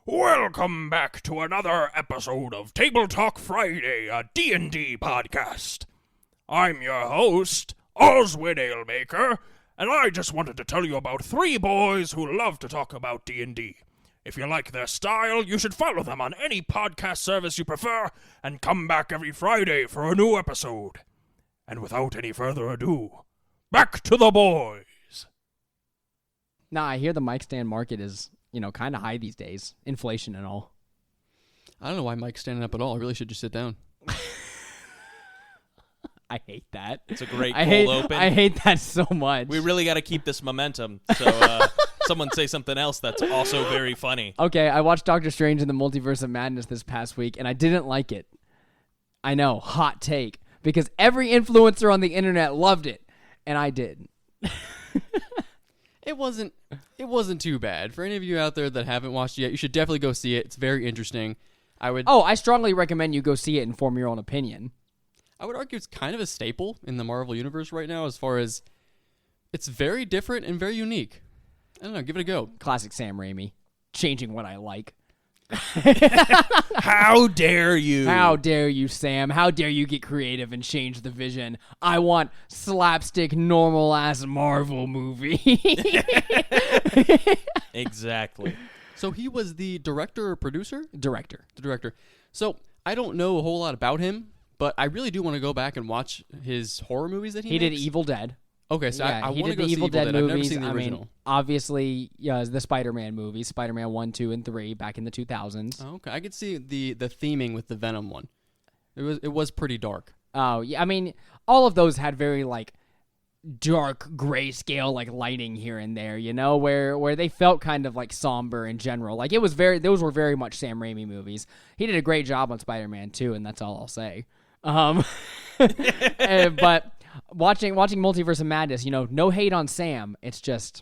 Welcome back to another episode of TableTalk Friday, a D&D podcast. I'm your host, Oswin Alemaker, and I just wanted to tell you about three boys who love to talk about D&D. If you like their style, you should follow them on any podcast service you prefer, and come back every Friday for a new episode. And without any further ado, back to the boys. Nah, I hear the mic stand market is, kind of high these days. Inflation and all. I don't know why Mike's standing up at all. I really should just sit down. I hate that. It's a great cold open. I hate that so much. We really got to keep this momentum. So someone say something else that's also very funny. Okay, I watched Doctor Strange in the Multiverse of Madness this past week, and I didn't like it. I know, hot take. Because every influencer on the internet loved it, and I didn't. It wasn't too bad. For any of you out there that haven't watched it yet, you should definitely go see it. It's very interesting. I strongly recommend you go see it and form your own opinion. I would argue it's kind of a staple in the Marvel Universe right now as far as it's very different and very unique. I don't know, give it a go. Classic Sam Raimi. Changing what I like. How dare you? How dare you, Sam? How dare you get creative and change the vision? I want slapstick, normal-ass Marvel movie. Exactly. So he was the director or producer? Director. The director. So I don't know a whole lot about him, but I really do want to go back and watch his horror movies that he makes. He did Evil Dead. Okay, so yeah, I he want to did go the see Evil Dead movies. I've never seen the original. I mean, obviously, the Spider-Man movies, Spider-Man 1, 2, and 3 back in the 2000s. Oh, okay, I could see the theming with the Venom one. It was pretty dark. Oh, yeah, I mean, all of those had very, dark grayscale, lighting here and there, where they felt kind of, somber in general. Those were very much Sam Raimi movies. He did a great job on Spider-Man 2, and that's all I'll say. But watching Multiverse of Madness, no hate on Sam. It's just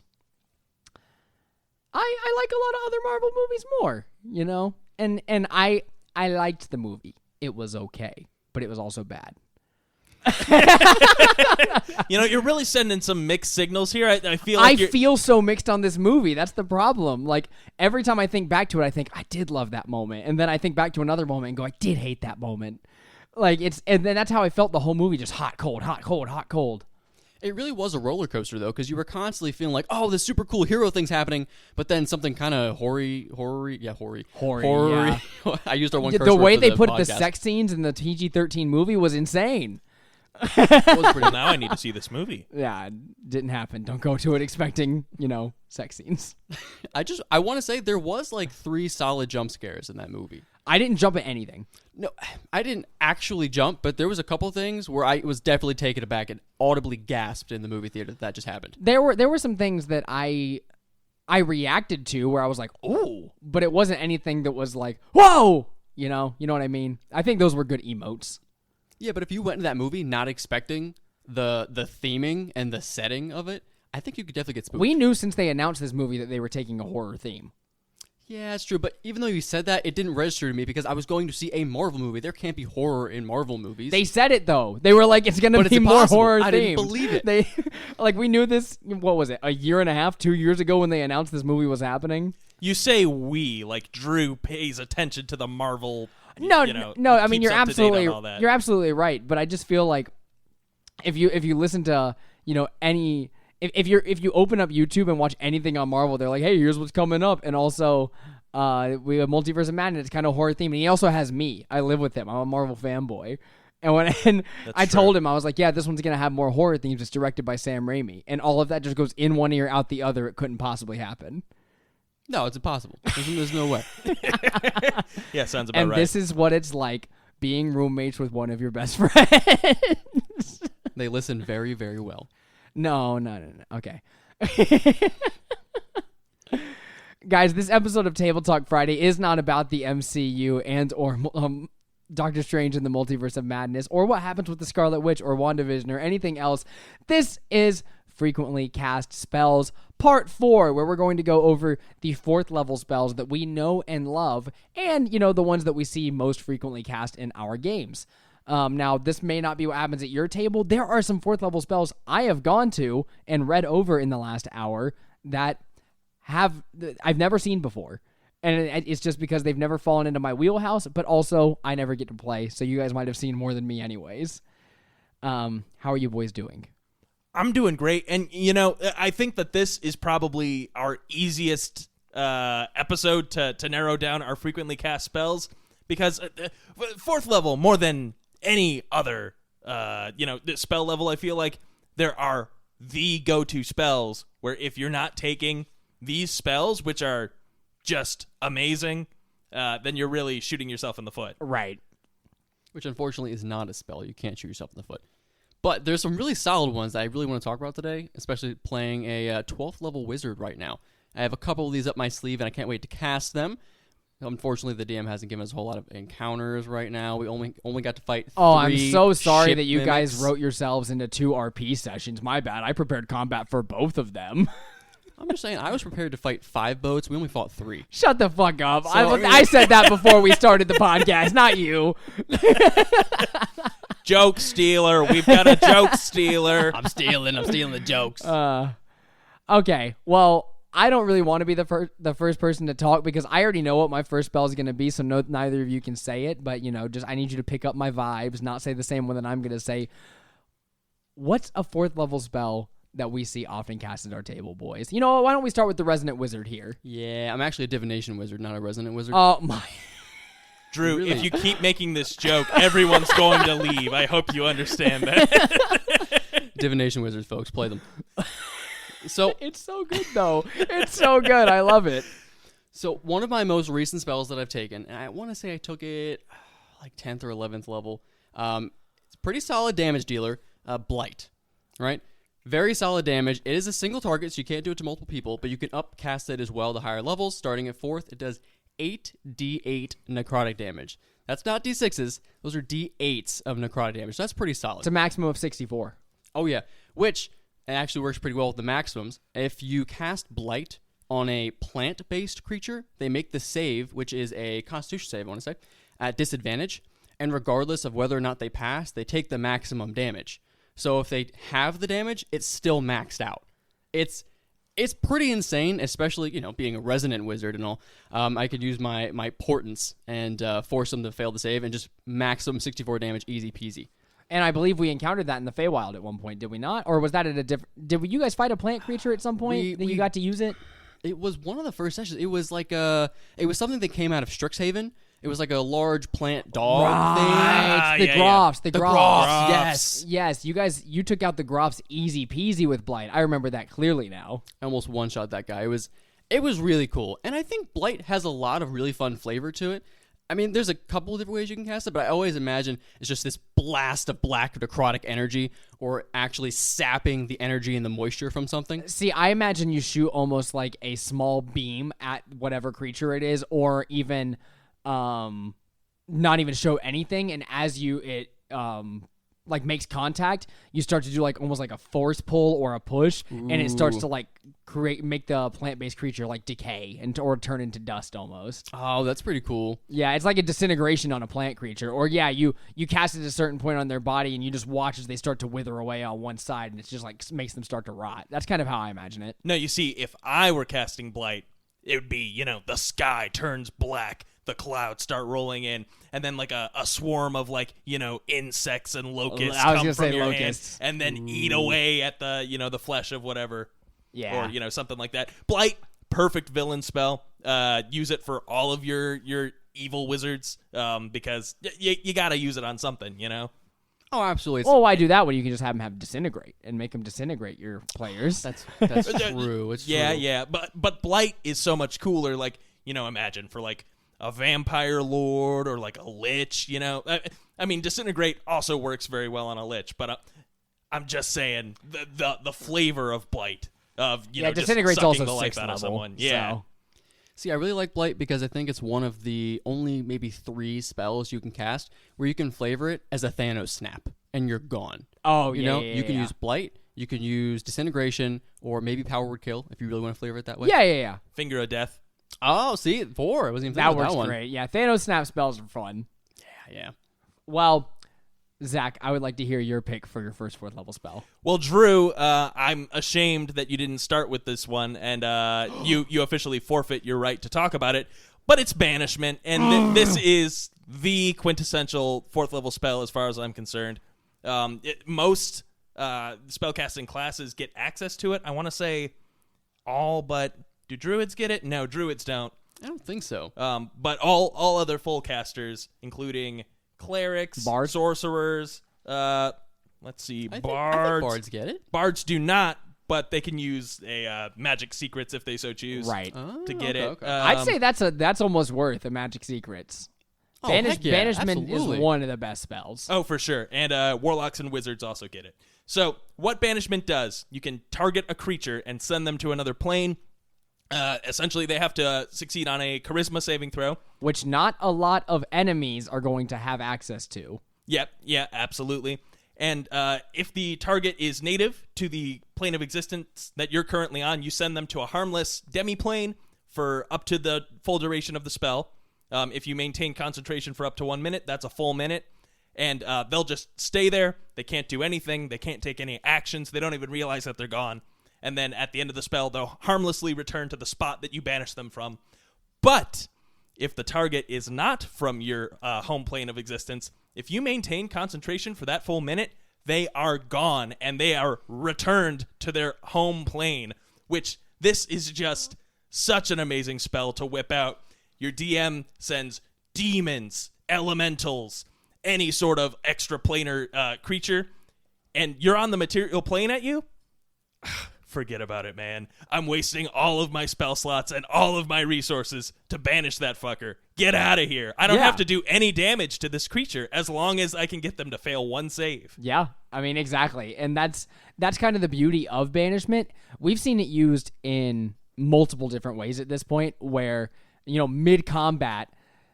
I like a lot of other Marvel movies more, and I liked the movie. It was okay, but it was also bad. You're really sending some mixed signals here. I feel so mixed on this movie. That's the problem. Every time I think back to it, I think I did love that moment, and then I think back to another moment and go, I did hate that moment. And then that's how I felt the whole movie, just hot, cold, hot, cold, hot, cold. It really was a roller coaster, though, because you were constantly feeling like, oh, this super cool hero thing's happening, but then something kind of hoary. Yeah. I used our one curse The word way for they the put podcast. the sex scenes in the PG-13 movie was insane. Well, now I need to see this movie. Yeah, it didn't happen. Don't go to it expecting, sex scenes. I want to say there was 3 solid jump scares in that movie. I didn't jump at anything. No, I didn't actually jump, but there was a couple things where I was definitely taken aback and audibly gasped in the movie theater that just happened. There were some things that I reacted to where I was like, "Ooh," but it wasn't anything that was like, "Whoa!" You know what I mean? I think those were good emotes. Yeah, but if you went into that movie not expecting the theming and the setting of it, I think you could definitely get spooked. We knew since they announced this movie that they were taking a horror theme. Yeah, that's true. But even though you said that, it didn't register to me because I was going to see a Marvel movie. There can't be horror in Marvel movies. They said it, though. They were like, it's going to be more horror themed. I didn't believe it. We knew this, what was it, a year and a half, 2 years ago when they announced this movie was happening? You say we, like Drew pays attention to the Marvel. No, I mean, you're absolutely right. But I just feel like if you listen to, any... If you open up YouTube and watch anything on Marvel, they're like, hey, here's what's coming up. And also, we have Multiverse of Madness. It's kind of horror themed. And he also has me. I live with him. I'm a Marvel fanboy. And I told him, I was like, yeah, this one's going to have more horror themes. It's directed by Sam Raimi. And all of that just goes in one ear, out the other. It couldn't possibly happen. No, it's impossible. There's no way. Yeah, sounds about right. And this is what it's like being roommates with one of your best friends. They listen very, very well. No. Okay. Guys, this episode of Table Talk Friday is not about the MCU and or Doctor Strange and the Multiverse of Madness or what happens with the Scarlet Witch or WandaVision or anything else. This is Frequently Cast Spells Part 4, where we're going to go over the 4th level spells that we know and love and, the ones that we see most frequently cast in our games. Now, this may not be what happens at your table. There are some 4th level spells I have gone to and read over in the last hour that I've never seen before. And it's just because they've never fallen into my wheelhouse, but also I never get to play, so you guys might have seen more than me anyways. How are you boys doing? I'm doing great, and I think that this is probably our easiest episode to narrow down our frequently cast spells, because 4th level, more than any other spell level, I feel like there are the go-to spells where if you're not taking these spells, which are just amazing, then you're really shooting yourself in the foot. Right. Which unfortunately is not a spell. You can't shoot yourself in the foot. But there's some really solid ones that I really want to talk about today, especially playing a 12th level wizard right now. I have a couple of these up my sleeve, and I can't wait to cast them. Unfortunately, the DM hasn't given us a whole lot of encounters right now. We only got to fight 3 I'm so sorry ship that you guys mimics. wrote yourselves into 2 RP sessions. My bad. I prepared combat for both of them. I'm just saying, I was prepared to fight 5 boats. We only fought 3. Shut the fuck up. I said that before we started the podcast, not you. Joke stealer. We've got a joke stealer. I'm stealing the jokes. Okay, well, I don't really want to be the first person to talk because I already know what my first spell is going to be, so neither of you can say it, but, just I need you to pick up my vibes, not say the same one that I'm going to say. What's a 4th level spell that we see often cast at our table, boys? Why don't we start with the Resonant Wizard here? Yeah, I'm actually a Divination Wizard, not a Resonant Wizard. Oh, my... Drew, Really? if you keep making this joke, everyone's going to leave. I hope you understand that. Divination Wizards, folks, play them. So It's so good, though. It's so good. I love it. So one of my most recent spells that I've taken, and I want to say I took it like 10th or 11th level. It's a pretty solid damage dealer, Blight, right? Very solid damage. It is a single target, so you can't do it to multiple people, but you can upcast it as well to higher levels. Starting at 4th, it does 8d8 necrotic damage. That's not d6s. Those are d8s of necrotic damage. So that's pretty solid. It's a maximum of 64. Oh, yeah. Which actually works pretty well with the maximums. If you cast Blight on a plant-based creature, they make the save, which is a Constitution save, I want to say, at disadvantage. And regardless of whether or not they pass, they take the maximum damage. So if they have the damage, it's still maxed out. It's pretty insane, especially, being a Resonant Wizard and all. I could use my Portents and force them to fail the save and just max them 64 damage, easy peasy. And I believe we encountered that in the Feywild at one point, did we not? Or was that at a different... Did you guys fight a plant creature at some point that you got to use it? It was one of the first sessions. It was like it was something that came out of Strixhaven. It was like a large plant dog Right, thing. the Groffs. The Groffs. Yes. Yes, you took out the Groffs easy peasy with Blight. I remember that clearly now. I almost one-shot that guy. It was really cool. And I think Blight has a lot of really fun flavor to it. I mean, there's a couple of different ways you can cast it, but I always imagine it's just this blast of black necrotic energy or actually sapping the energy and the moisture from something. See, I imagine you shoot almost like a small beam at whatever creature it is, or even not even show anything, and as it makes contact, you start to do like almost like a force pull or a push, and it starts to like make the plant-based creature like decay or turn into dust almost. Oh, that's pretty cool. Yeah, it's like a disintegration on a plant creature. Or yeah, you cast it at a certain point on their body and you just watch as they start to wither away on one side, and it's just like makes them start to rot. That's kind of how I imagine it. No, you see, if I were casting Blight, it would be, the sky turns black, the clouds start rolling in, and then like a swarm of like, insects and locusts I was come gonna from say your locusts. hand and then eat away at the, the flesh of whatever. Yeah. Or, something like that. Blight, perfect villain spell. Use it for all of your evil wizards, because you gotta use it on something, Oh, absolutely. Well, why do that when you can just have them disintegrate and make them disintegrate your players? That's true. It's Yeah, true. yeah. But Blight is so much cooler. Like, imagine for like a vampire lord or like a lich, I mean, disintegrate also works very well on a lich, but I'm just saying the flavor of Blight of, just disintegrate's sucking also the life 6th out level. of someone. Yeah. So. See, I really like Blight because I think it's one of the only maybe 3 spells you can cast where you can flavor it as a Thanos snap and you're gone. Oh, You yeah, know, yeah, you can yeah. use Blight, you can use Disintegration, or maybe Power Word Kill if you really want to flavor it that way. Yeah. Finger of Death. Oh, see, 4. I wasn't even That thinking works about that one. great. Yeah, Thanos snap spells are fun. Yeah. Well, Zach, I would like to hear your pick for your first 4th level spell. Well, Drew, I'm ashamed that you didn't start with this one, and you officially forfeit your right to talk about it. but it's banishment, and this is the quintessential 4th level spell as far as I'm concerned. Most spellcasting classes get access to it. I want to say all, but do druids get it? No, druids don't. I don't think so. But all other full casters, including clerics, Bards? sorcerers, let's see, I think bards. bards get it. Bards do not, but they can use a magic secrets if they so choose. Right. To get it. Okay. I'd say that's almost worth a Magic Secrets. Oh, heck yeah, Banishment absolutely. is one of the best spells. Oh, for sure. And warlocks and wizards also get it. So what banishment does, you can target a creature and send them to another plane. Essentially, they have to succeed on a charisma saving throw. Which not a lot of enemies are going to have access to. Yep, yeah, absolutely. And if the target is native to the plane of existence that you're currently on, you send them to a harmless demi-plane for up to the full duration of the spell. If you maintain concentration for up to 1 minute, that's a full minute. And they'll just stay there. They can't do anything. They can't take any actions. They don't even realize that they're gone. And then at the end of the spell, they'll harmlessly return to the spot that you banished them from. But if the target is not from your home plane of existence, if you maintain concentration for that full minute, they are gone and they are returned to their home plane, which this is just such an amazing spell to whip out. Your DM sends demons, elementals, any sort of extraplanar creature, and you're on the material plane at you? Forget about it, man. I'm wasting all of my spell slots and all of my resources to banish that fucker. Get out of here. I don't have to do any damage to this creature as long as I can get them to fail one save. Yeah, I mean, exactly. And that's kind of the beauty of banishment. We've seen it used in multiple different ways at this point where, mid-combat,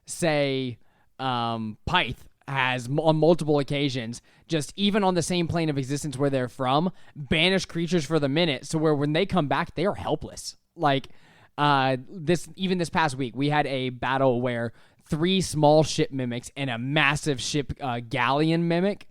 say, Pyth has on multiple occasions, just even on the same plane of existence where they're from, banish creatures for the minute, so where when they come back, they are helpless. Like, this past week, we had a battle where 3 small ship mimics and a massive ship galleon mimic.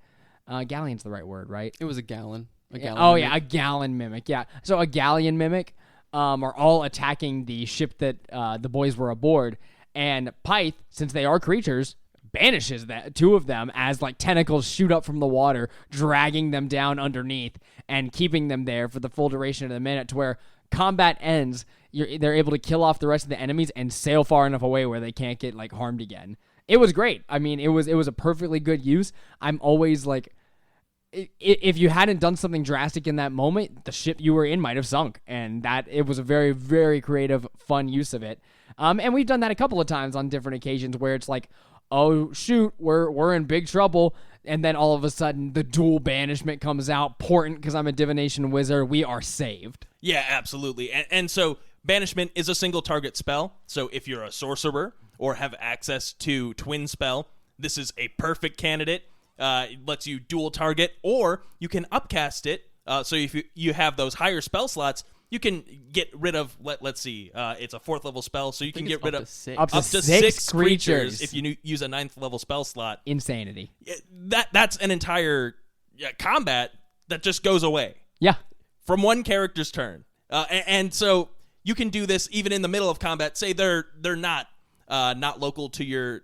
Galleon's the right word, right? It was a gallon. A gallon mimic. Yeah. So a galleon mimic are all attacking the ship that the boys were aboard. And Pyth, since they are creatures, banishes that 2 of them as like tentacles shoot up from the water, dragging them down underneath and keeping them there for the full duration of the minute to where combat ends. They're able to kill off the rest of the enemies and sail far enough away where they can't get like harmed again. It was great. I mean, it was a perfectly good use. I'm always like, if you hadn't done something drastic in that moment, the ship you were in might have sunk, and that it was a very, very creative, fun use of it. And we've done that a couple of times on different occasions where it's like, oh shoot, we're in big trouble, and then all of a sudden the dual banishment comes out. Important because I'm a divination wizard. We are saved. Yeah, absolutely. And so banishment is a single target spell. So if you're a sorcerer or have access to twin spell, this is a perfect candidate. It lets you dual target, or you can upcast it. So if you have those higher spell slots, you can get rid of, let's see, it's a 4th level spell, so you can get rid of up to 6 creatures if you use a 9th level spell slot. Insanity. That's an entire combat that just goes away. Yeah. From one character's turn. And so you can do this even in the middle of combat. Say they're not local to your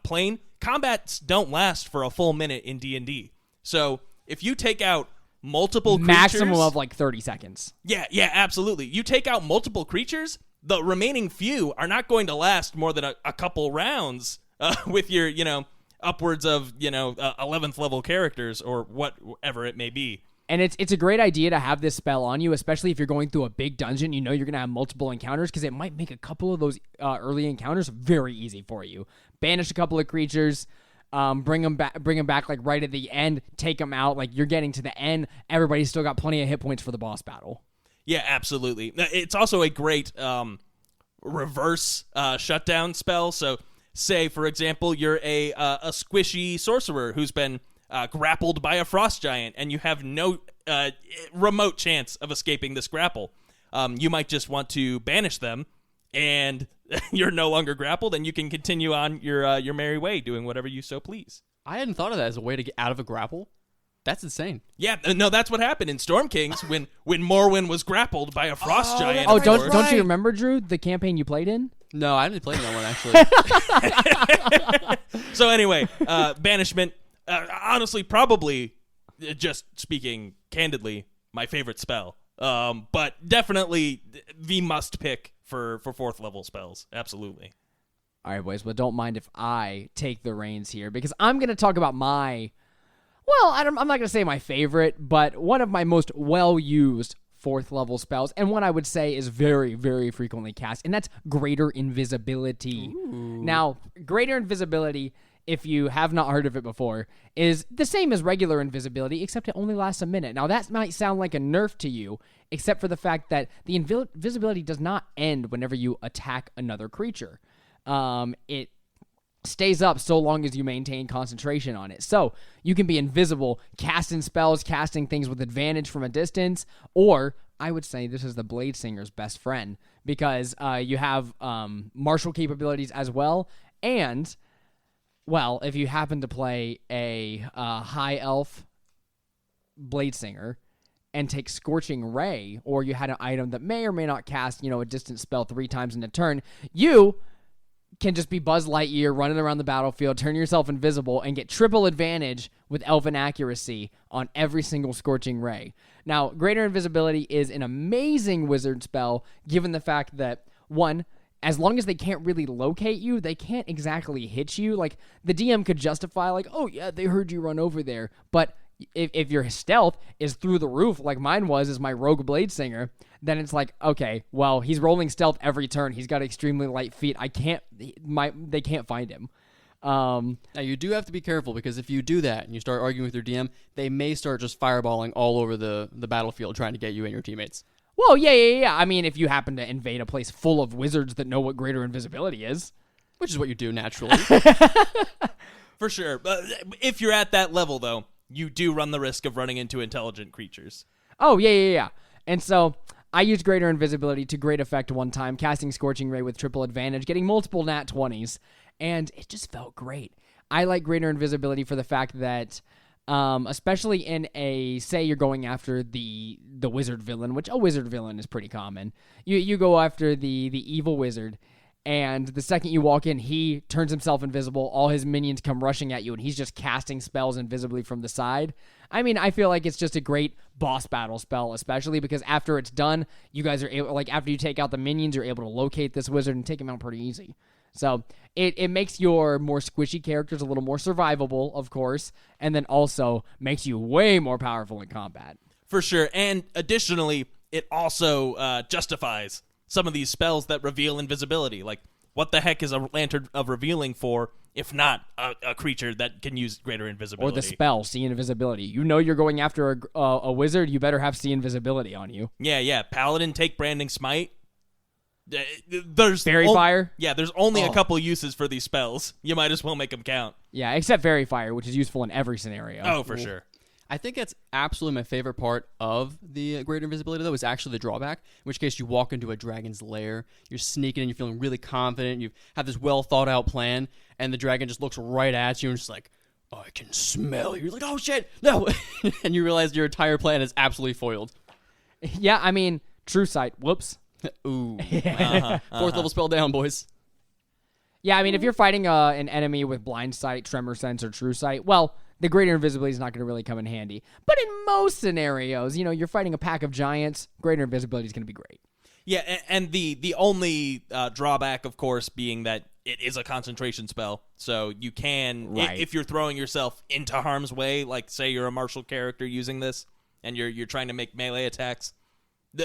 plane. Combats don't last for a full minute in D&D. So if you take out multiple creatures, maximum of like 30 seconds. Yeah, absolutely. You take out multiple creatures, the remaining few are not going to last more than a couple rounds with your, upwards of, 11th level characters or whatever it may be. And it's a great idea to have this spell on you, especially if you're going through a big dungeon. You're going to have multiple encounters because it might make a couple of those early encounters very easy for you. Banish a couple of creatures, bring them back like right at the end, take them out. Like you're getting to the end, everybody's still got plenty of hit points for the boss battle. Yeah, absolutely. It's also a great reverse shutdown spell. So say, for example, you're a squishy sorcerer who's been grappled by a frost giant, and you have no remote chance of escaping this grapple. You might just want to banish them, and you're no longer grappled, and you can continue on your merry way, doing whatever you so please. I hadn't thought of that as a way to get out of a grapple. That's insane. Yeah, no, that's what happened in Storm Kings when Morwen was grappled by a frost giant. Oh, don't you remember, Drew, the campaign you played in? No, I didn't play that one, actually. So anyway, Banishment, honestly, probably, just speaking candidly, my favorite spell. But definitely the must pick for 4th level spells. Absolutely. All right, boys, but don't mind if I take the reins here because I'm going to talk about I'm not going to say my favorite, but one of my most well-used 4th level spells, and one I would say is very, very frequently cast, and that's Greater Invisibility. Ooh. Now, Greater Invisibility, if you have not heard of it before, is the same as regular invisibility, except it only lasts a minute. Now, that might sound like a nerf to you, except for the fact that the invisibility does not end whenever you attack another creature. It stays up so long as you maintain concentration on it. So you can be invisible, casting spells, casting things with advantage from a distance, or I would say this is the Blade Singer's best friend because you have martial capabilities as well. And, well, if you happen to play a high elf Blade Singer and take Scorching Ray, or you had an item that may or may not cast, a distant spell 3 times in a turn, you can just be Buzz Lightyear running around the battlefield, turn yourself invisible, and get triple advantage with Elven Accuracy on every single Scorching Ray. Now, Greater Invisibility is an amazing wizard spell, given the fact that, one, as long as they can't really locate you, they can't exactly hit you. Like, the DM could justify, like, oh, yeah, they heard you run over there. But if your stealth is through the roof, like mine was as my Rogue Blade Singer, then it's like, okay, well, he's rolling stealth every turn. He's got extremely light feet. They can't find him. Now, you do have to be careful, because if you do that and you start arguing with your DM, they may start just fireballing all over the battlefield trying to get you and your teammates. Well, yeah. I mean, if you happen to invade a place full of wizards that know what Greater Invisibility is. Which is what you do naturally. For sure. But if you're at that level, though, you do run the risk of running into intelligent creatures. Oh, yeah. And so I used Greater Invisibility to great effect one time, casting Scorching Ray with triple advantage, getting multiple nat 20s, and it just felt great. I like Greater Invisibility for the fact that, especially in say you're going after the wizard villain, which a wizard villain is pretty common. You go after the evil wizard, and the second you walk in, he turns himself invisible, all his minions come rushing at you, and he's just casting spells invisibly from the side. I mean, I feel like it's just a great boss battle spell, especially because after it's done, you guys are able, after you take out the minions, you're able to locate this wizard and take him out pretty easy. So it makes your more squishy characters a little more survivable, of course, and then also makes you way more powerful in combat. For sure. And additionally, it also justifies some of these spells that reveal invisibility. Like, what the heck is a Lantern of Revealing for, if not a creature that can use Greater Invisibility? Or the spell, See Invisibility. You know you're going after a wizard, you better have See Invisibility on you. Yeah. Paladin, take Branding Smite. There's Fairy Fire? Yeah, there's only a couple uses for these spells. You might as well make them count. Yeah, except Fairy Fire, which is useful in every scenario. Oh, for sure. I think that's absolutely my favorite part of the Greater Invisibility, though, is actually the drawback, in which case you walk into a dragon's lair, you're sneaking in, you're feeling really confident, you have this well-thought-out plan, and the dragon just looks right at you and just like, I can smell you. You're like, oh, shit, no! And you realize your entire plan is absolutely foiled. Yeah, I mean, True Sight. Whoops. Ooh. 4th level spell down, boys. Yeah, I mean, if you're fighting an enemy with Blind Sight, Tremor Sense, or True Sight, well, the Greater Invisibility is not going to really come in handy. But in most scenarios, you're fighting a pack of giants, Greater Invisibility is going to be great. Yeah, and the only drawback, of course, being that it is a concentration spell. So you can, right. If you're throwing yourself into harm's way, like say you're a martial character using this, and you're trying to make melee attacks,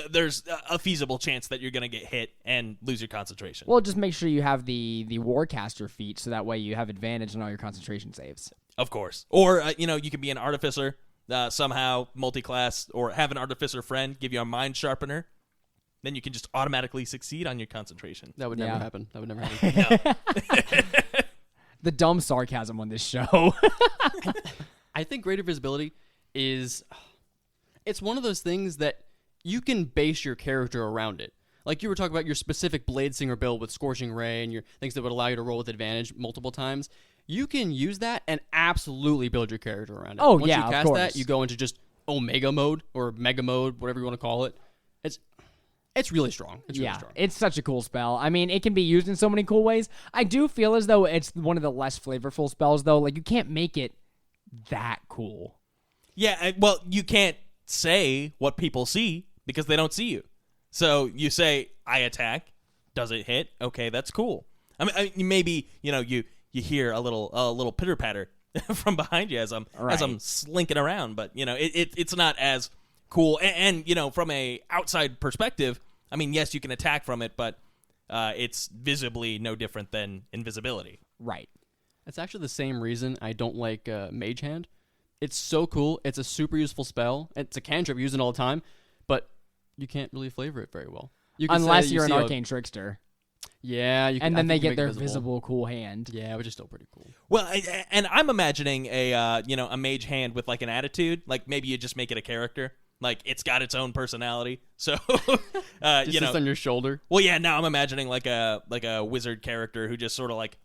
there's a feasible chance that you're going to get hit and lose your concentration. Well, just make sure you have the Warcaster feat, so that way you have advantage on all your concentration saves. Of course. Or, you can be an artificer, somehow multi-class, or have an artificer friend give you a mind sharpener. Then you can just automatically succeed on your concentration. That would never happen. That would never happen. No. The dumb sarcasm on this show. I think Greater Visibility is... It's one of those things that you can base your character around it. Like you were talking about your specific Blade Singer build with Scorching Ray and your things that would allow you to roll with advantage multiple times. You can use that and absolutely build your character around it. Oh, Once yeah, you of cast course. that, you go into just Omega mode or Mega mode, whatever you want to call it. It's really strong. It's really strong. It's such a cool spell. I mean, it can be used in so many cool ways. I do feel as though it's one of the less flavorful spells, though. Like, you can't make it that cool. Yeah, well, you can't say what people see because they don't see you. So you say, I attack. Does it hit? Okay, that's cool. I mean maybe, you hear a little pitter-patter from behind you as I'm slinking around, but, it's not as cool. And, from a outside perspective, I mean, yes, you can attack from it, but it's visibly no different than invisibility. Right. It's actually the same reason I don't like Mage Hand. It's so cool. It's a super useful spell. It's a cantrip. You use it all the time, but you can't really flavor it very well. Unless you're an Arcane Trickster. Yeah. And then they get their visible cool hand. Yeah, which is still pretty cool. Well, and I'm imagining a Mage Hand with like an attitude. Like maybe you just make it a character. Like it's got its own personality. So, just on your shoulder. Well, yeah. Now I'm imagining like a wizard character who just sort of like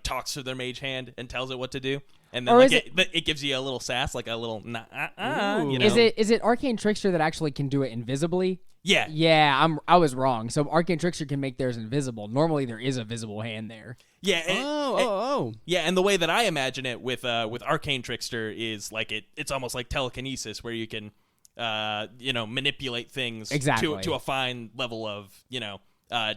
talks to their mage hand and tells it what to do, and then it gives you a little sass, like a little Is it Arcane Trickster that actually can do it invisibly? Yeah. Yeah, I was wrong. So Arcane Trickster can make theirs invisible. Normally there is a visible hand there. Yeah. Yeah, and the way that I imagine it with Arcane Trickster is like it's almost like telekinesis, where you can manipulate things to a fine level of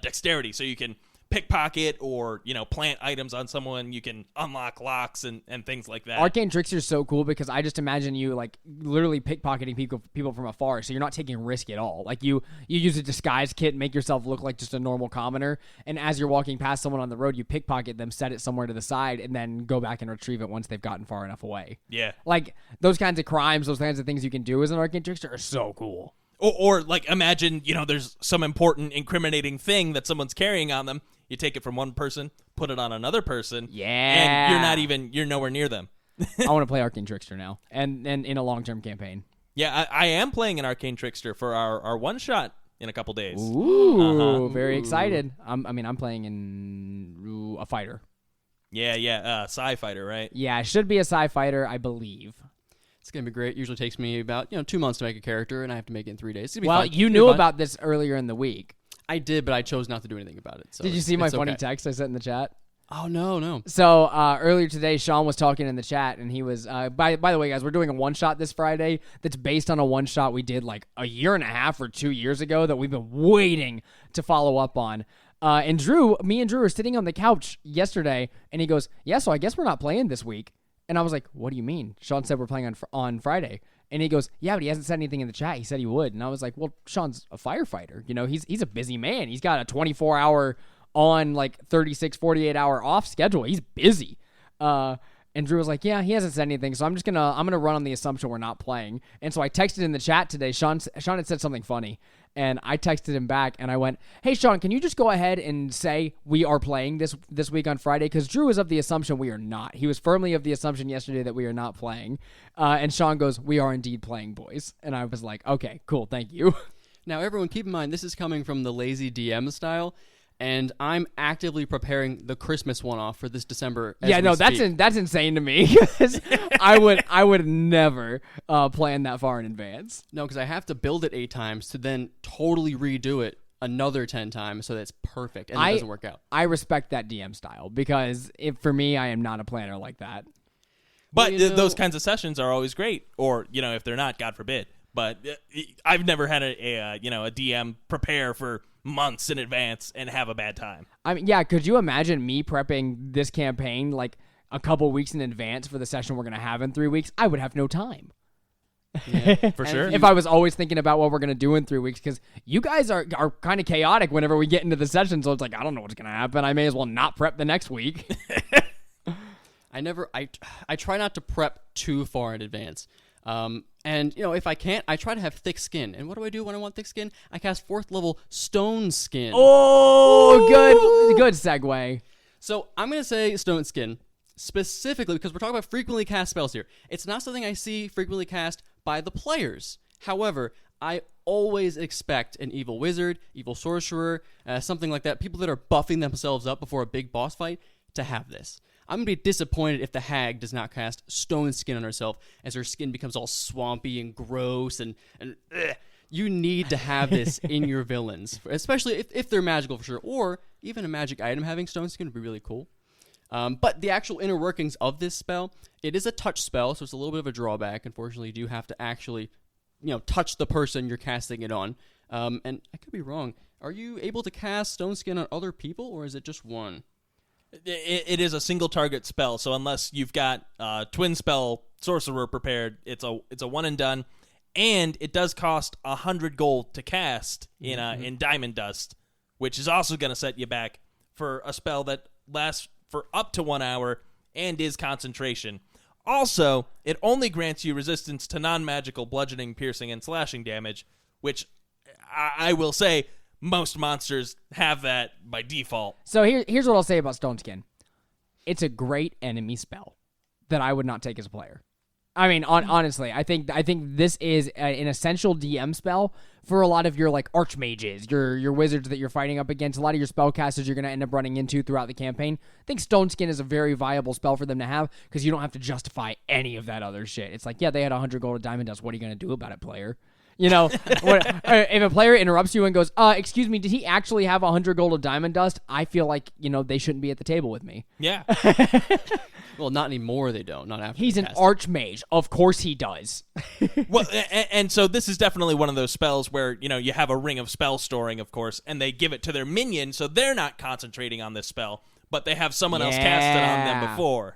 dexterity, so you can pickpocket or plant items on someone. You can unlock locks and things like that. Arcane Trickster is so cool because I just imagine you like literally pickpocketing people from afar, so you're not taking risk at all. Like you use a disguise kit and make yourself look like just a normal commoner, and as you're walking past someone on the road, you pickpocket them, set it somewhere to the side, and then go back and retrieve it once they've gotten far enough away. Yeah, like those kinds of crimes, those kinds of things you can do as an Arcane Trickster are so cool. Or like imagine there's some important incriminating thing that someone's carrying on them. You take it from one person, put it on another person, and you're nowhere near them. I want to play Arcane Trickster now, and in a long-term campaign. Yeah, I am playing an Arcane Trickster for our one-shot in a couple days. Ooh, very excited. I'm playing in a fighter. Yeah, Psi Fighter, right? Yeah, it should be a Psi Fighter, I believe. It's going to be great. Usually takes me about 2 months to make a character, and I have to make it in 3 days. It's gonna be well, fun. you knew about this earlier in the week. I did, but I chose not to do anything about it. So did you see my funny okay. text I sent in the chat? Oh, no. So earlier today, Sean was talking in the chat, and he was, by the way, guys, we're doing a one-shot this Friday that's based on a one-shot we did like a year and a half or 2 years ago that we've been waiting to follow up on. And me and Drew were sitting on the couch yesterday, and he goes, yeah, so I guess we're not playing this week. And I was like, what do you mean? Sean said we're playing on Friday. And he goes, yeah, but he hasn't said anything in the chat. He said he would. And I was like, well, Sean's a firefighter. He's a busy man. He's got a 24-hour on, like, 36, 48-hour off schedule. He's busy. And Drew was like, yeah, he hasn't said anything, so I'm gonna run on the assumption we're not playing. And so I texted in the chat today. Sean had said something funny, and I texted him back, and I went, hey, Sean, can you just go ahead and say we are playing this week on Friday? Because Drew is of the assumption we are not. He was firmly of the assumption yesterday that we are not playing. And Sean goes, we are indeed playing, boys. And I was like, okay, cool, thank you. Now, everyone, keep in mind, this is coming from the lazy DM style. And I'm actively preparing the Christmas one-off for this December. That's insane to me. I would never plan that far in advance. No, because I have to build it 8 times to then totally redo it another 10 times so that it's perfect, and it doesn't work out. I respect that DM style because for me, I am not a planner like that. But those kinds of sessions are always great, or if they're not, God forbid. But I've never had a DM prepare for months in advance and have a bad time. I mean, yeah, could you imagine me prepping this campaign like a couple weeks in advance for the session we're going to have in 3 weeks? I would have no time. Yeah, for sure. If I was always thinking about what we're going to do in 3 weeks, because you guys are kind of chaotic whenever we get into the session, so it's like, I don't know what's going to happen. I may as well not prep the next week. I try not to prep too far in advance. And if I can't, I try to have thick skin. And what do I do when I want thick skin? I cast 4th level Stone Skin. Oh, good segue. So I'm going to say Stone Skin specifically because we're talking about frequently cast spells here. It's not something I see frequently cast by the players. However, I always expect an evil wizard, evil sorcerer, something like that, people that are buffing themselves up before a big boss fight to have this. I'm going to be disappointed if the hag does not cast Stone Skin on herself as her skin becomes all swampy and gross and You need to have this in your villains, especially if they're magical for sure, or even a magic item having Stone Skin would be really cool. But the actual inner workings of this spell, it is a touch spell, so it's a little bit of a drawback. Unfortunately, you do have to actually, touch the person you're casting it on. And I could be wrong. Are you able to cast Stone Skin on other people, or is it just one? It is a single target spell, so unless you've got Twin Spell Sorcerer prepared, it's a one and done. And it does cost 100 gold to cast in Diamond Dust, which is also going to set you back for a spell that lasts for up to 1 hour and is concentration. Also, it only grants you resistance to non-magical bludgeoning, piercing, and slashing damage, which I will say most monsters have that by default. So here's what I'll say about Stone Skin. It's a great enemy spell that I would not take as a player. I mean, honestly, I think this is an essential DM spell for a lot of your like archmages, your wizards that you're fighting up against. A lot of your spellcasters you're going to end up running into throughout the campaign. I think Stone Skin is a very viable spell for them to have because you don't have to justify any of that other shit. It's like, yeah, they had 100 gold of Diamond Dust. What are you going to do about it, player? If a player interrupts you and goes, excuse me, did he actually have 100 gold of Diamond Dust? I feel like, they shouldn't be at the table with me. Yeah. Well, not anymore, they don't. Not after. He's an archmage. Of course he does. Well, and so this is definitely one of those spells where, you have a ring of spell storing, of course, and they give it to their minion, so they're not concentrating on this spell, but they have someone else cast it on them before.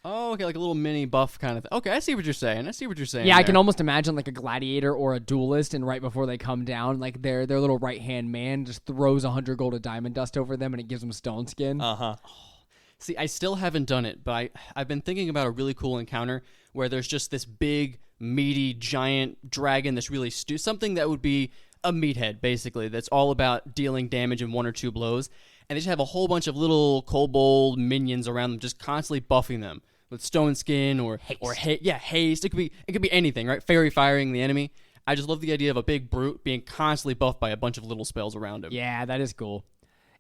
Oh, okay, like a little mini buff kind of thing. Okay, I see what you're saying. Yeah, there. I can almost imagine like a gladiator or a duelist, and right before they come down, like their little right-hand man just throws 100 gold of Diamond Dust over them, and it gives them Stone Skin. Uh-huh. See, I still haven't done it, but I've been thinking about a really cool encounter where there's just this big, meaty, giant dragon that's really something that would be a meathead, basically, that's all about dealing damage in 1 or 2 blows, and they just have a whole bunch of little kobold minions around them just constantly buffing them with Stone Skin or haste. It could be anything, right? Fairy firing the enemy. I just love the idea of a big brute being constantly buffed by a bunch of little spells around him. Yeah, that is cool.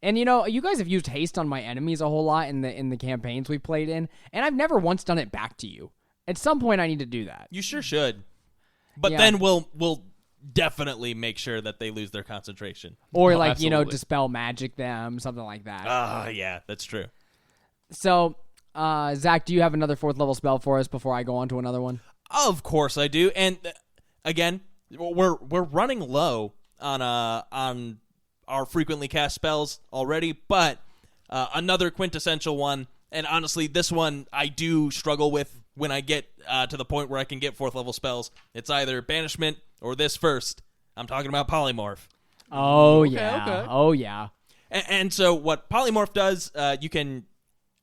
And you guys have used haste on my enemies a whole lot in the campaigns we've played in, and I've never once done it back to you. At some point, I need to do that. You sure should. But then we'll definitely make sure that they lose their concentration. Or dispel magic them, something like that. Yeah, that's true. So, Zach, do you have another 4th level spell for us before I go on to another one? Of course I do. And again, we're running low on our frequently cast spells already, but another quintessential one, and honestly, this one I do struggle with when I get to the point where I can get 4th level spells. It's either Banishment or this first. I'm talking about Polymorph. Oh, yeah. Okay. Oh, yeah. And so what Polymorph does, you can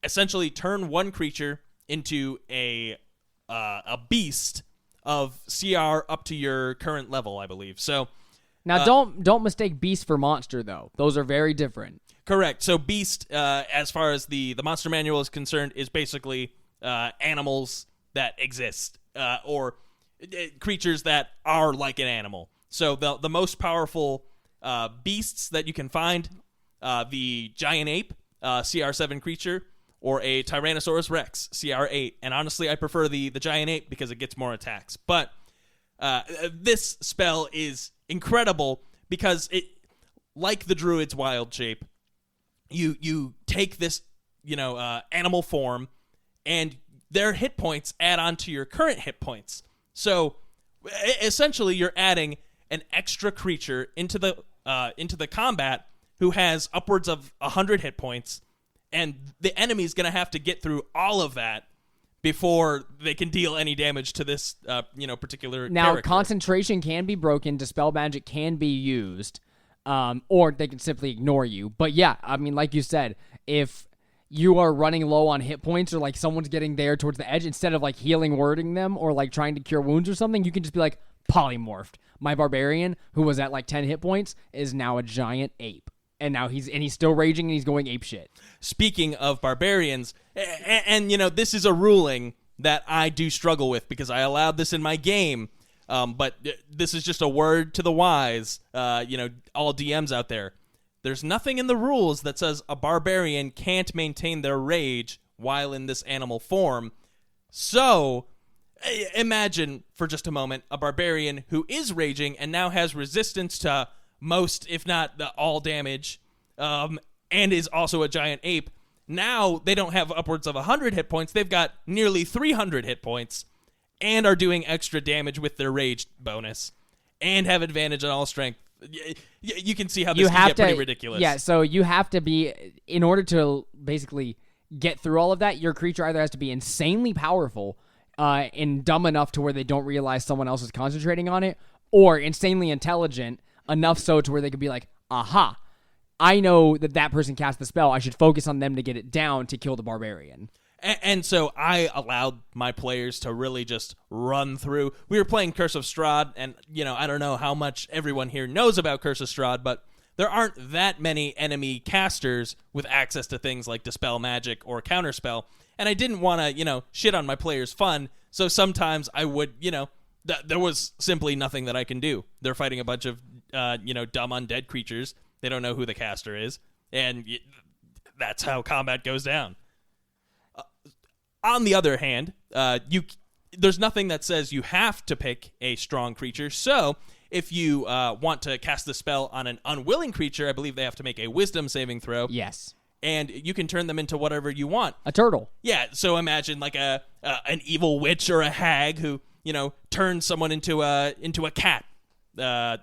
essentially turn one creature into a beast of CR up to your current level, I believe. So now, don't mistake beast for monster, though. Those are very different. Correct. So beast, as far as the monster manual is concerned, is basically animals that exist or creatures that are like an animal. So the most powerful beasts that you can find, the giant ape, CR7 creature, or a Tyrannosaurus Rex, CR8. And honestly, I prefer the giant ape because it gets more attacks. But this spell is incredible because it, like the Druid's wild shape, you take this animal form and their hit points add on to your current hit points. So essentially you're adding an extra creature into the combat who has upwards of 100 hit points, and the enemy's going to have to get through all of that before they can deal any damage to this, particular Now, character. Concentration can be broken, Dispel Magic can be used, or they can simply ignore you. But yeah, I mean, like you said, if you are running low on hit points or like someone's getting there towards the edge, instead of like healing wording them or like trying to cure wounds or something, you can just be like, polymorphed. My barbarian, who was at like 10 hit points, is now a giant ape. And now he's still raging and he's going ape shit. Speaking of barbarians, and this is a ruling that I do struggle with because I allowed this in my game, but this is just a word to the wise, all DMs out there. There's nothing in the rules that says a barbarian can't maintain their rage while in this animal form. So imagine for just a moment a barbarian who is raging and now has resistance to most, if not all damage, and is also a giant ape. Now they don't have upwards of 100 hit points. They've got nearly 300 hit points and are doing extra damage with their rage bonus and have advantage on all strength. You can see how this can get pretty ridiculous. Yeah, so you have to be, in order to basically get through all of that, your creature either has to be insanely powerful and dumb enough to where they don't realize someone else is concentrating on it, or insanely intelligent enough so to where they could be like, aha, I know that person cast the spell. I should focus on them to get it down to kill the barbarian. And so I allowed my players to really just run through. We were playing Curse of Strahd, and, I don't know how much everyone here knows about Curse of Strahd, but there aren't that many enemy casters with access to things like Dispel Magic or Counterspell, and I didn't want to, shit on my players' fun, so sometimes I would, there was simply nothing that I can do. They're fighting a bunch of, dumb undead creatures. They don't know who the caster is, and that's how combat goes down. On the other hand, there's nothing that says you have to pick a strong creature. So if you want to cast the spell on an unwilling creature, I believe they have to make a wisdom saving throw. Yes. And you can turn them into whatever you want. A turtle. Yeah, so imagine like an evil witch or a hag who, turns someone into a cat, a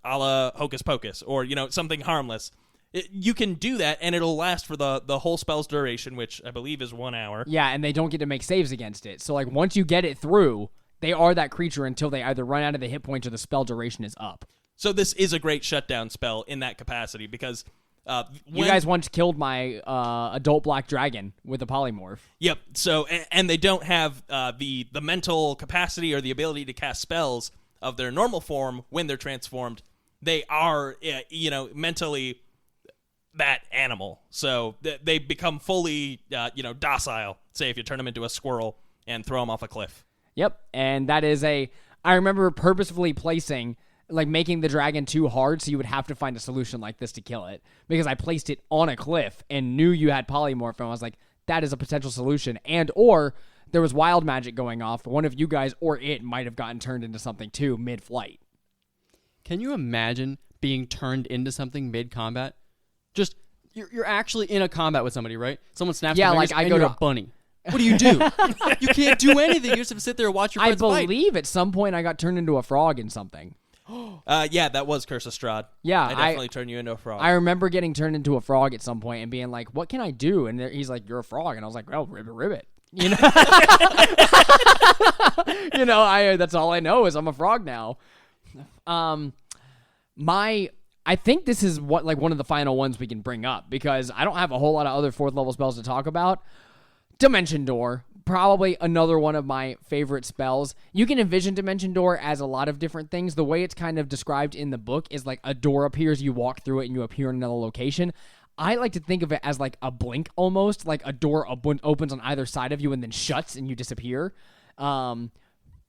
la Hocus Pocus, or, something harmless. You can do that, and it'll last for the whole spell's duration, which I believe is 1 hour. Yeah, and they don't get to make saves against it. So, once you get it through, they are that creature until they either run out of the hit points or the spell duration is up. So this is a great shutdown spell in that capacity, because... you guys once killed my adult black dragon with a polymorph. Yep, so, and they don't have the mental capacity or the ability to cast spells of their normal form when they're transformed. They are, mentally... that animal, so they become fully, docile. Say if you turn them into a squirrel and throw them off a cliff. Yep, and that is I remember purposefully placing, making the dragon too hard so you would have to find a solution like this to kill it, because I placed it on a cliff and knew you had polymorph, and I was like, that is a potential solution, and or there was wild magic going off. One of you guys or it might have gotten turned into something too mid-flight. Can you imagine being turned into something mid-combat? Just, you're actually in a combat with somebody, right? Someone snaps their fingers and you're a bunny. What do? You can't do anything. You just have to sit there and watch your friends fight. I believe at some point I got turned into a frog in something. Yeah, that was Curse of Strahd. Yeah, I definitely turned you into a frog. I remember getting turned into a frog at some point and being like, what can I do? And he's like, you're a frog. And I was like, well, ribbit. That's all I know is I'm a frog now. I think this is one of the final ones we can bring up, because I don't have a whole lot of other 4th level spells to talk about. Dimension Door, probably another one of my favorite spells. You can envision Dimension Door as a lot of different things. The way it's kind of described in the book is like a door appears, you walk through it, and you appear in another location. I like to think of it as like a blink almost, like a door opens on either side of you and then shuts and you disappear.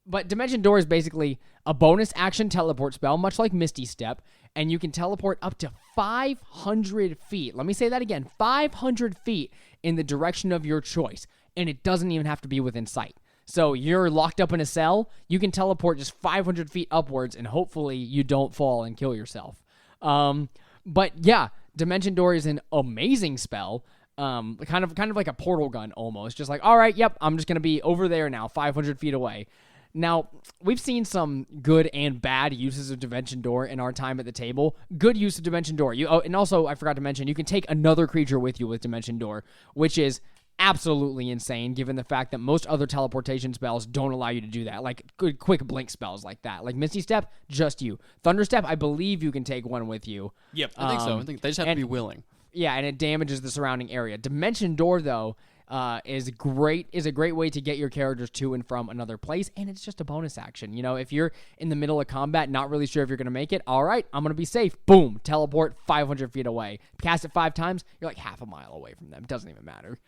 But Dimension Door is basically a bonus action teleport spell, much like Misty Step, and you can teleport up to 500 feet. Let me say that again, 500 feet in the direction of your choice, and it doesn't even have to be within sight. So you're locked up in a cell, you can teleport just 500 feet upwards, and hopefully you don't fall and kill yourself. But yeah, Dimension Door is an amazing spell. Kind of like a portal gun almost. Just like, all right, yep, I'm just going to be over there now, 500 feet away. Now, we've seen some good and bad uses of Dimension Door in our time at the table. Good use of Dimension Door. And also, I forgot to mention, you can take another creature with you with Dimension Door, which is absolutely insane, given the fact that most other teleportation spells don't allow you to do that. Like good, quick blink spells like that. Like Misty Step, just you. Thunder Step, I believe you can take one with you. Yep, I think so. I think they just have to be willing. Yeah, and it damages the surrounding area. Dimension Door, though, is a great way to get your characters to and from another place, and it's just a bonus action. If you're in the middle of combat, not really sure if you're going to make it, all right, I'm going to be safe. Boom, teleport 500 feet away. Cast it 5 times, you're like half a mile away from them. It doesn't even matter.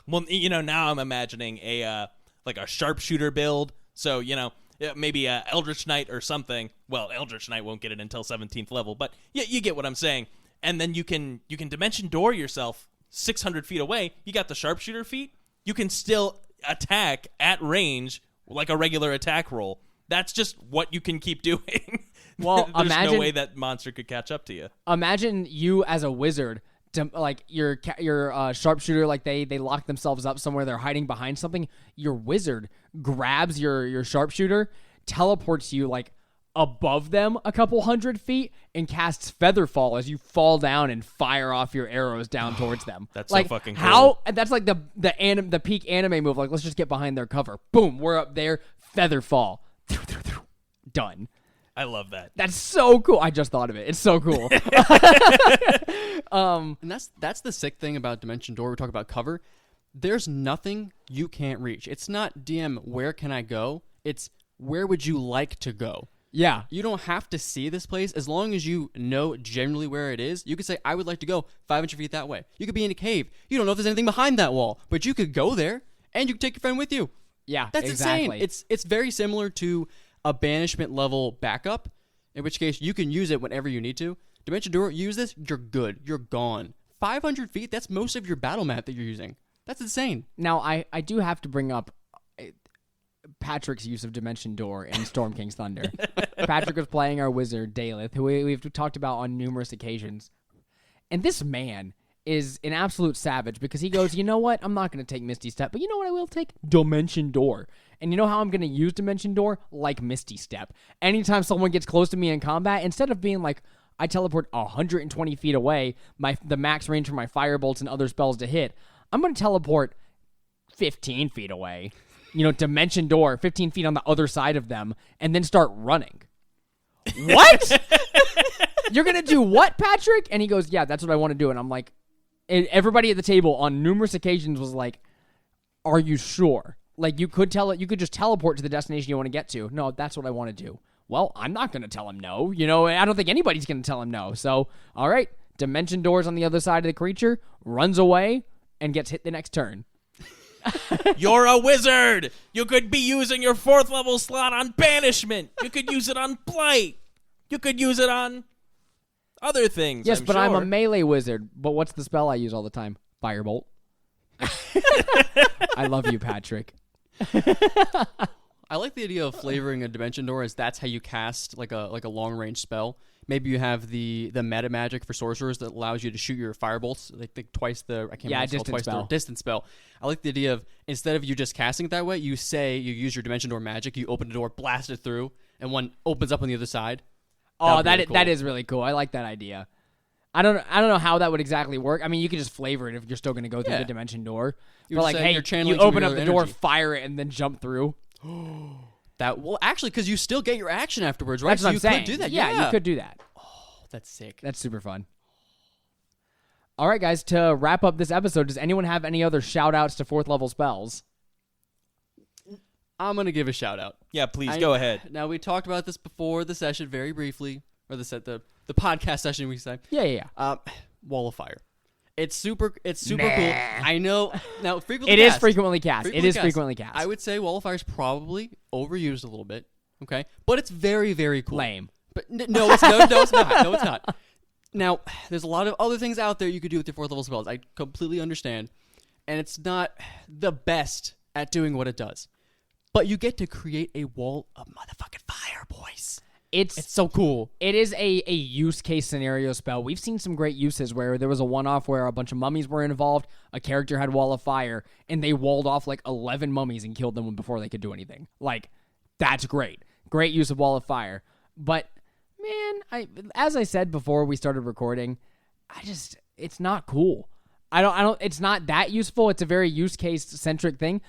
Well, now I'm imagining a sharpshooter build. So, maybe a Eldritch Knight or something. Well, Eldritch Knight won't get it until 17th level, but yeah, you get what I'm saying. And then you can Dimension Door yourself 600 feet away. You got the sharpshooter feat. You can still attack at range like a regular attack roll. That's just what you can keep doing. Well, there's imagine, no way that monster could catch up to you. Imagine you as a wizard, like your sharpshooter, like they lock themselves up somewhere, they're hiding behind something. Your wizard grabs your sharpshooter, teleports you like above them a couple 100 feet, and casts Featherfall as you fall down and fire off your arrows down towards them. That's like, so fucking cool. How? That's like the peak anime move. Like, let's just get behind their cover. Boom, we're up there. Featherfall. Done. I love that. That's so cool. I just thought of it. It's so cool. And that's the sick thing about Dimension Door. We talk about cover. There's nothing you can't reach. It's not DM, where can I go? It's where would you like to go? Yeah. You don't have to see this place. As long as you know generally where it is, you could say, I would like to go 500 feet that way. You could be in a cave. You don't know if there's anything behind that wall, but you could go there, and you could take your friend with you. Yeah, That's exactly. insane. It's very similar to a banishment level backup, in which case you can use it whenever you need to. Dimension Door, use this, you're good. You're gone. 500 feet, that's most of your battle map that you're using. That's insane. Now, I do have to bring up Patrick's use of Dimension Door in Storm King's Thunder. Patrick was playing our wizard, Daleth, who we've talked about on numerous occasions. And this man is an absolute savage because he goes, you know what? I'm not going to take Misty Step, but you know what I will take? Dimension Door. And you know how I'm going to use Dimension Door? Like Misty Step. Anytime someone gets close to me in combat, instead of being like, I teleport 120 feet away, the max range for my firebolts and other spells to hit, I'm going to teleport 15 feet away. Dimension Door, 15 feet on the other side of them, and then start running. What? You're going to do what, Patrick? And he goes, yeah, that's what I want to do. And I'm like, and everybody at the table on numerous occasions was like, are you sure? Like, you could just teleport to the destination you want to get to. No, that's what I want to do. Well, I'm not going to tell him no. I don't think anybody's going to tell him no. So, all right, Dimension Door's on the other side of the creature, runs away, and gets hit the next turn. You're a wizard! You could be using your 4th level slot on Banishment. You could use it on Blight. You could use it on other things. Yes, but sure. I'm a melee wizard. But what's the spell I use all the time? Firebolt. I love you, Patrick. I like the idea of flavoring a Dimension Door as that's how you cast like a long range spell. Maybe you have the meta magic for sorcerers that allows you to shoot your firebolts like twice the distance spell. I like the idea of instead of you just casting it that way, you use your Dimension Door magic, you open the door, blast it through, and one opens up on the other side. Oh, that is really cool. I like that idea. I don't know how that would exactly work. I mean, you could just flavor it if you're still going to go through the Dimension Door. You're but like, hey, you open up the door, fire it, and then jump through. Actually, because you still get your action afterwards, right? That's what I'm saying. Could do that. Yeah, you could do that. Oh, that's sick. That's super fun. All right, guys, to wrap up this episode, does anyone have any other shout-outs to 4th level spells? I'm going to give a shout-out. Yeah, please, go ahead. Now, we talked about this before the session very briefly, or the podcast session, we say. Yeah. Wall of Fire. It's super cool. I know. Now, frequently It cast. is frequently cast. It is frequently cast. I would say Wall of Fire is probably overused a little bit, okay? But it's very, very cool. Lame. But no, it's not. No, it's not. Now, there's a lot of other things out there you could do with your 4th level spells. I completely understand. And it's not the best at doing what it does. But you get to create a wall of motherfucking fire, boys. It's so cool. It is a use case scenario spell. We've seen some great uses where there was a one-off where a bunch of mummies were involved, a character had Wall of Fire, and they walled off like 11 mummies and killed them before they could do anything. Like, that's great. Great use of Wall of Fire. But, man, as I said before we started recording, it's not cool. It's not that useful. It's a very use case centric thing.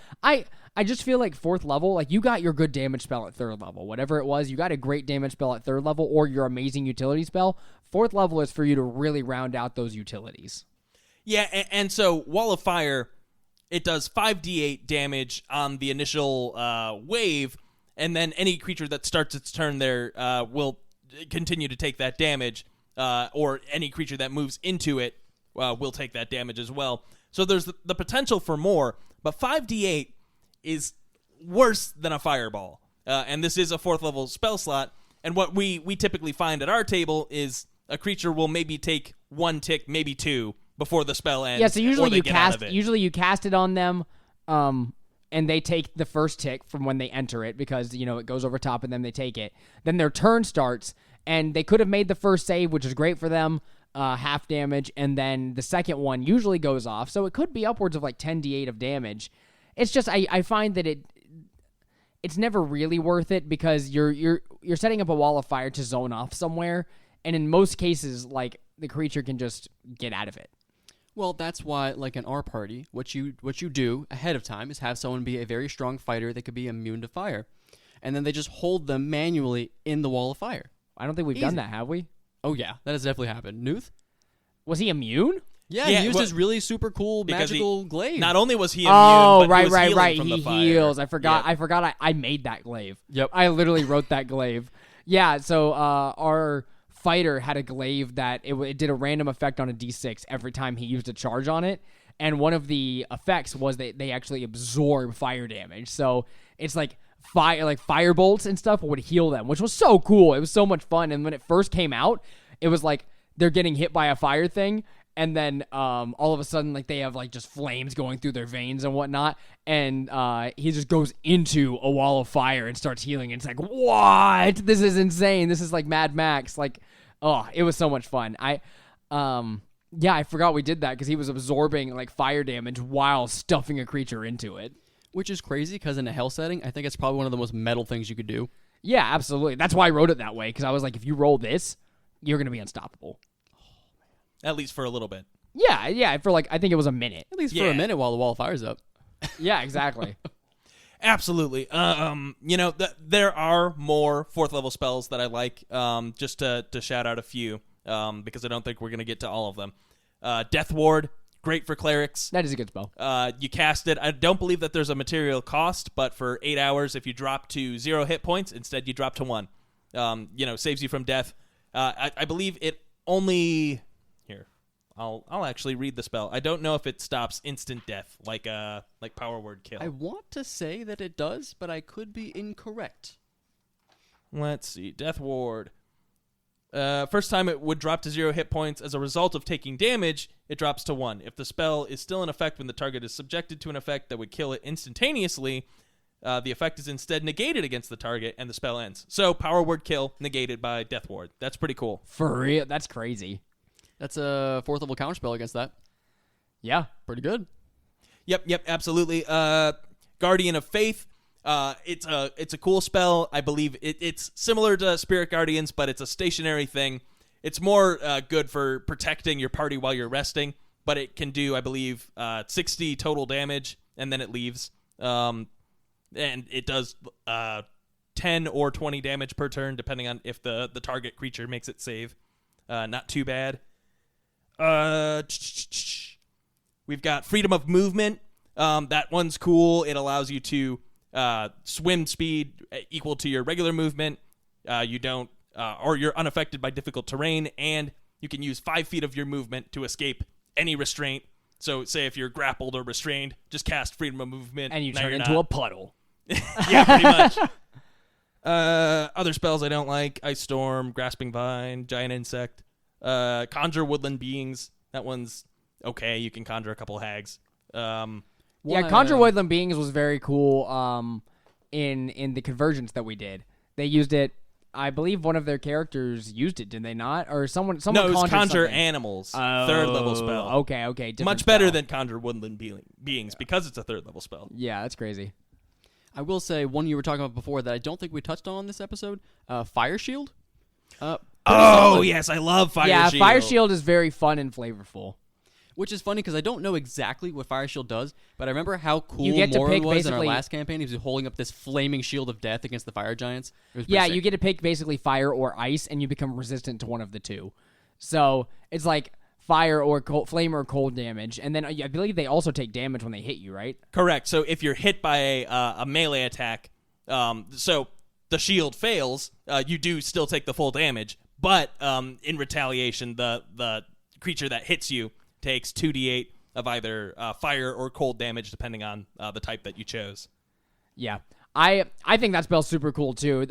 I just feel like 4th level, like you got your good damage spell at 3rd level. Whatever it was, you got a great damage spell at 3rd level or your amazing utility spell. 4th level is for you to really round out those utilities. Yeah, and so Wall of Fire, it does 5d8 damage on the initial wave, and then any creature that starts its turn there will continue to take that damage, or any creature that moves into it will take that damage as well. So there's the potential for more, but 5d8 is worse than a fireball. And this is a 4th level spell slot. And what we typically find at our table is a creature will maybe take 1 tick, maybe 2, before the spell ends. Yeah, so usually you cast it on them, and they take the first tick from when they enter it because, it goes over top and then they take it. Then their turn starts, and they could have made the first save, which is great for them, half damage, and then the second one usually goes off, so it could be upwards of like 10d8 of damage. It's just I find that it's never really worth it because you're setting up a wall of fire to zone off somewhere, and in most cases, like, the creature can just get out of it. Well, that's why, like in our party, what you do ahead of time is have someone be a very strong fighter that could be immune to fire, and then they just hold them manually in the wall of fire. I don't think we've done that, have we? Oh yeah, that has definitely happened. Nuth? Was he immune? Yeah, he used his really super cool magical glaive. Not only was he immune, Oh, but he was right. healing from He the fire. heals. I forgot. Yep. I made that glaive. Yep. I literally wrote that glaive. Yeah. So our fighter had a glaive that it did a random effect on a d6 every time he used a charge on it, and one of the effects was they actually absorb fire damage. So it's like fire bolts and stuff would heal them, which was so cool. It was so much fun. And when it first came out, it was like they're getting hit by a fire thing, and then all of a sudden, like, they have like just flames going through their veins and whatnot, and he just goes into a wall of fire and starts healing. And it's like, what? This is insane. This is like Mad Max. Like, oh, it was so much fun. I forgot we did that because he was absorbing like fire damage while stuffing a creature into it. Which is crazy because in a hell setting, I think it's probably one of the most metal things you could do. Yeah, absolutely. That's why I wrote it that way, because I was like, if you roll this, you're gonna be unstoppable. At least for a little bit. Yeah, for like, I think it was a minute. At least for a minute while the wall of fire's up. Yeah, exactly. Absolutely. There are more 4th level spells that I like. Just to shout out a few, because I don't think we're gonna get to all of them. Death Ward, great for clerics. That is a good spell. You cast it. I don't believe that there's a material cost, but for 8 hours, if you drop to 0 hit points, instead you drop to 1. Saves you from death. I believe it only. Here, I'll actually read the spell. I don't know if it stops instant death like Power Word Kill. I want to say that it does, but I could be incorrect. Let's see. Death Ward. First time it would drop to 0 hit points. As a result of taking damage, it drops to 1. If the spell is still in effect when the target is subjected to an effect that would kill it instantaneously, the effect is instead negated against the target, and the spell ends. So, Power Word Kill negated by Death Ward. That's pretty cool. For real? That's crazy. That's a 4th level counterspell against that. Yeah. Pretty good. Yep, absolutely. Guardian of Faith. It's a cool spell. I believe it's similar to Spirit Guardians, but it's a stationary thing. It's more good for protecting your party while you're resting, but it can do, I believe, 60 total damage, and then it leaves. And it does 10 or 20 damage per turn, depending on if the target creature makes it save. Not too bad. We've got Freedom of Movement. That one's cool. It allows you to swim speed equal to your regular movement. You don't, or you're unaffected by difficult terrain, and you can use 5 feet of your movement to escape any restraint. So, say if you're grappled or restrained, just cast Freedom of Movement, And you now turn you're into not. a puddle. Yeah, pretty much. Other spells I don't like: Ice Storm, Grasping Vine, Giant Insect, Conjure Woodland Beings. That one's okay. You can conjure a couple hags. Yeah, Conjure Woodland Beings was very cool in the conversions that we did. They used it. I believe one of their characters used it, did they not? Or someone No, it was conjured Conjure something. Animals. Oh, 3rd level spell. Okay. Different Much better spell. than Conjure Woodland Beings because it's a 3rd level spell. Yeah, that's crazy. I will say one you were talking about before that I don't think we touched on this episode. Fire Shield. Yes, I love Fire Shield. Yeah, Fire Shield is very fun and flavorful. Which is funny because I don't know exactly what Fire Shield does, but I remember how cool You get to Mora pick was in our basically- last campaign. He was holding up this flaming shield of death against the fire giants. It was pretty Yeah, sick. you get to pick basically fire or ice, and you become resistant to one of the two. So it's like fire or cold, flame or cold damage, and then I believe they also take damage when they hit you, right? Correct. So if you're hit by a melee attack, so the shield fails, you do still take the full damage, but in retaliation, the creature that hits you takes 2d8 of either fire or cold damage, depending on the type that you chose. Yeah, I think that spell's super cool too.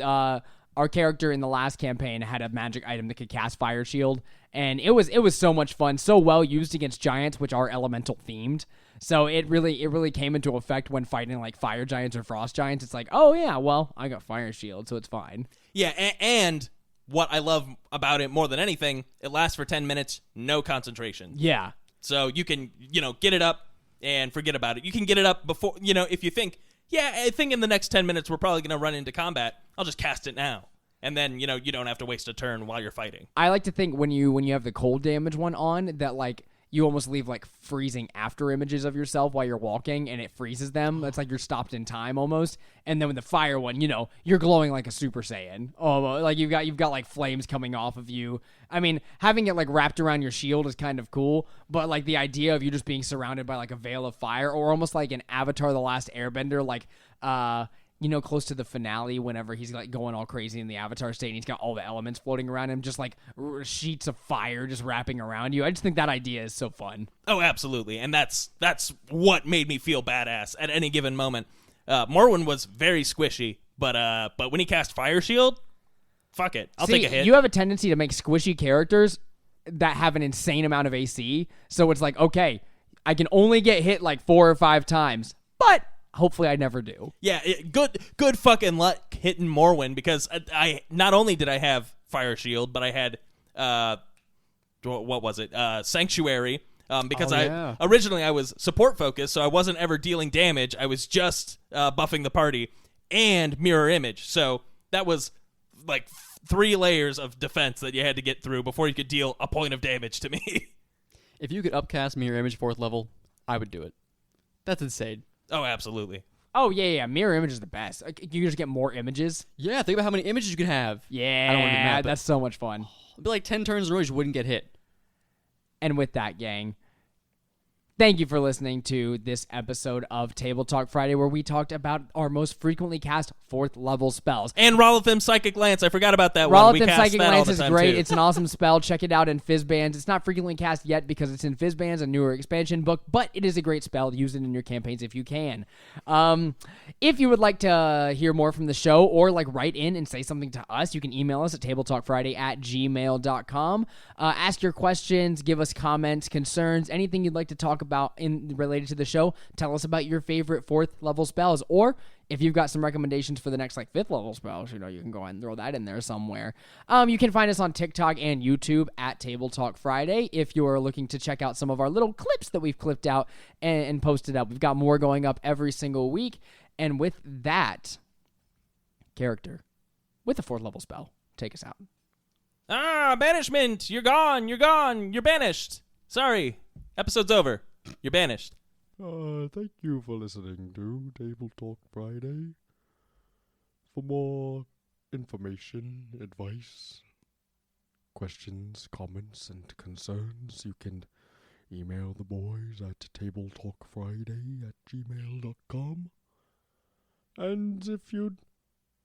our character in the last campaign had a magic item that could cast Fire Shield, and it was so much fun, so well used against giants, which are elemental themed. So it really came into effect when fighting like fire giants or frost giants. It's like, oh yeah, well, I got Fire Shield, so it's fine. Yeah, and what I love about it more than anything, it lasts for 10 minutes, no concentration. Yeah. So you can, get it up and forget about it. You can get it up before, if you think, I think in the next 10 minutes we're probably going to run into combat, I'll just cast it now. And then, you don't have to waste a turn while you're fighting. I like to think when you have the cold damage one on, that like you almost leave like freezing after images of yourself while you're walking, and it freezes them. That's like you're stopped in time almost. And then with the fire one, you're glowing like a Super Saiyan. Oh, like you've got like flames coming off of you. I mean, having it like wrapped around your shield is kind of cool, but like the idea of you just being surrounded by like a veil of fire, or almost like an Avatar: The Last Airbender, like close to the finale, whenever he's like going all crazy in the Avatar state and he's got all the elements floating around him, just like sheets of fire just wrapping around you. I just think that idea is so fun. Oh, absolutely. And that's what made me feel badass at any given moment. Morwen was very squishy, but when he cast Fire Shield, fuck it. I'll take a hit. You have a tendency to make squishy characters that have an insane amount of AC, so it's like, okay, I can only get hit like 4 or 5 times, but hopefully I never do. Yeah, good fucking luck hitting Morwen, because I not only did I have Fire Shield, but I had what was it? Sanctuary. Because originally I was support focused, so I wasn't ever dealing damage. I was just buffing the party, and Mirror Image. So that was like 3 layers of defense that you had to get through before you could deal a point of damage to me. If you could upcast Mirror Image 4th level, I would do it. That's insane. Oh, absolutely. Oh, yeah. Mirror Image is the best. You just get more images. Yeah, think about how many images you could have. Yeah, I don't want to map it. That's so much fun. It'd be like 10 turns in a row, you wouldn't get hit. And with that, gang, thank you for listening to this episode of Table Talk Friday, where we talked about our most frequently cast 4th level spells. And Rolithim Psychic Lance. I forgot about that one. Rolithim Psychic Lance is great. Too. It's an awesome spell. Check it out in Fizzbands. It's not frequently cast yet because it's in Fizzbands, a newer expansion book, but it is a great spell. Use it in your campaigns if you can. If you would like to hear more from the show, or like write in and say something to us, you can email us at tabletalkfriday@gmail.com. Ask your questions, give us comments, concerns, anything you'd like to talk about related to the show. Tell us about your favorite 4th level spells, or if you've got some recommendations for the next like 5th level spells, you can go ahead and throw that in there somewhere. You can find us on TikTok and YouTube at Table Talk Friday if you are looking to check out some of our little clips that we've clipped out and posted up. We've got more going up every single week. And with that, character with a 4th level spell, take us out. Banishment! You're gone! You're gone! You're banished! Sorry. Episode's over. You're banished. Thank you for listening to Table Talk Friday. For more information, advice, questions, comments, and concerns, you can email the boys at tabletalkfriday@gmail.com. And if you'd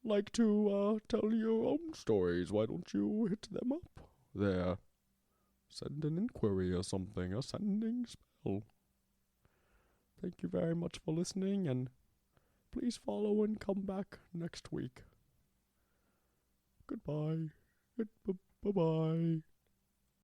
like to tell your own stories, why don't you hit them up there? Send an inquiry or something, a sending spell. Thank you very much for listening, and please follow and come back next week. Goodbye. Bye-bye.